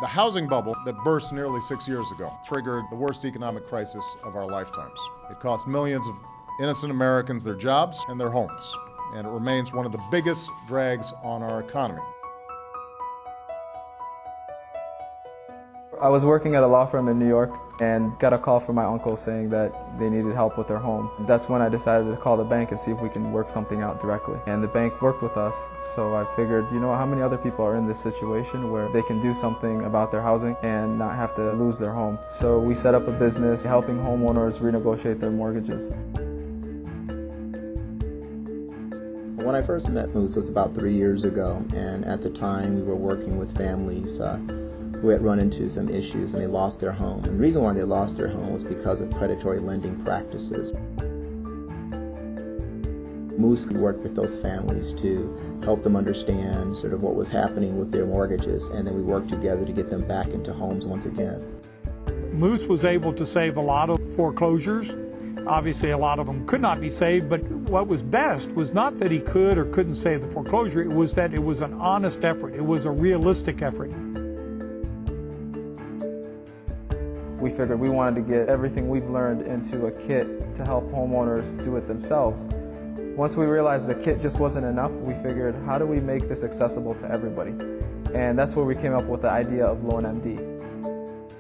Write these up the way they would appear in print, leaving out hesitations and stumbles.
The housing bubble that burst nearly 6 years ago triggered the worst economic crisis of our lifetimes. It cost millions of innocent Americans their jobs and their homes, and it remains one of the biggest drags on our economy. I was working at a law firm in New York and got a call from my uncle saying that they needed help with their home. That's when I decided to call the bank and see if we can work something out directly. And the bank worked with us, so I figured, you know, how many other people are in this situation where they can do something about their housing and not have to lose their home. So we set up a business helping homeowners renegotiate their mortgages. When I first met Moose was about 3 years ago, and at the time we were working with families who had run into some issues and they lost their home. And the reason why they lost their home was because of predatory lending practices. Moose worked with those families to help them understand sort of what was happening with their mortgages, and then we worked together to get them back into homes once again. Moose was able to save a lot of foreclosures. Obviously, a lot of them could not be saved, but what was best was not that he could or couldn't save the foreclosure, it was that it was an honest effort. It was a realistic effort. We figured we wanted to get everything we've learned into a kit to help homeowners do it themselves. Once we realized the kit just wasn't enough, we figured, how do we make this accessible to everybody? And that's where we came up with the idea of LoanMD.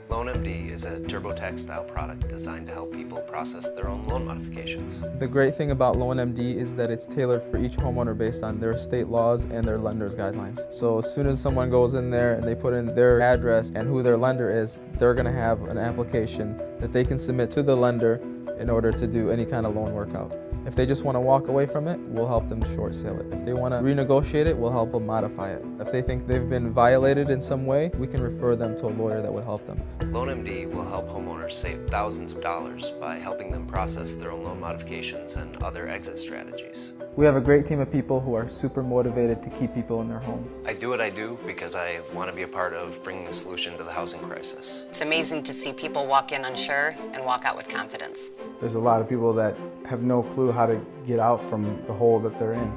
LoanMD is a TurboTax-style product designed to help people process their own loan modifications. The great thing about LoanMD is that it's tailored for each homeowner based on their state laws and their lender's guidelines. So as soon as someone goes in there and they put in their address and who their lender is, they're going to have an application that they can submit to the lender in order to do any kind of loan workout. If they just want to walk away from it, we'll help them short sale it. If they want to renegotiate it, we'll help them modify it. If they think they've been violated in some way, we can refer them to a lawyer that would help them. LoanMD will help homeowners save thousands of dollars by helping them process their own loan modifications and other exit strategies. We have a great team of people who are super motivated to keep people in their homes. I do what I do because I want to be a part of bringing a solution to the housing crisis. It's amazing to see people walk in unsure and walk out with confidence. There's a lot of people that have no clue how to get out from the hole that they're in.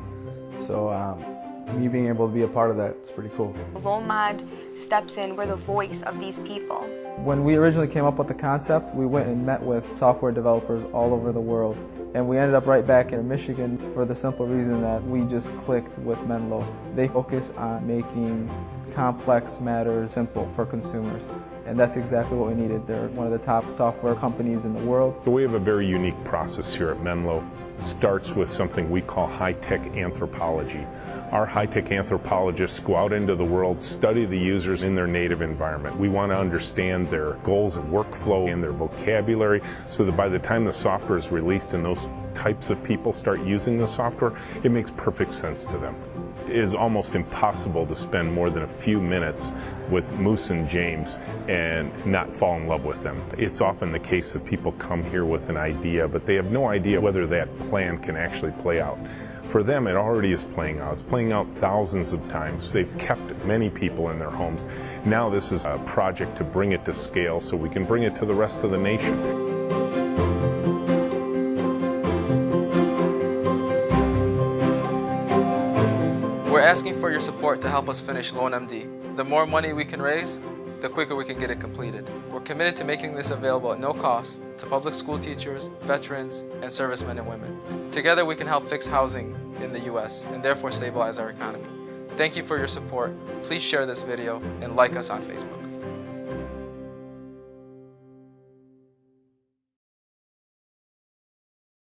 So me being able to be a part of that is pretty cool. LoanMod steps in, we're the voice of these people. When we originally came up with the concept, we went and met with software developers all over the world. And we ended up right back in Michigan for the simple reason that we just clicked with Menlo. They focus on making complex matters simple for consumers. And that's exactly what we needed. They're one of the top software companies in the world. So we have a very unique process here at Menlo. It starts with something we call high-tech anthropology. Our high-tech anthropologists go out into the world, study the users in their native environment. We want to understand their goals and workflow and their vocabulary so that by the time the software is released and those types of people start using the software, it makes perfect sense to them. It is almost impossible to spend more than a few minutes with Moose and James and not fall in love with them. It's often the case that people come here with an idea, but they have no idea whether that plan can actually play out. For them, it already is playing out. It's playing out thousands of times. They've kept many people in their homes. Now this is a project to bring it to scale so we can bring it to the rest of the nation. We're asking for your support to help us finish LoanMD. The more money we can raise, the quicker we can get it completed. We're committed to making this available at no cost to public school teachers, veterans, and servicemen and women. Together we can help fix housing in the U.S. and therefore stabilize our economy. Thank you for your support. Please share this video and like us on Facebook.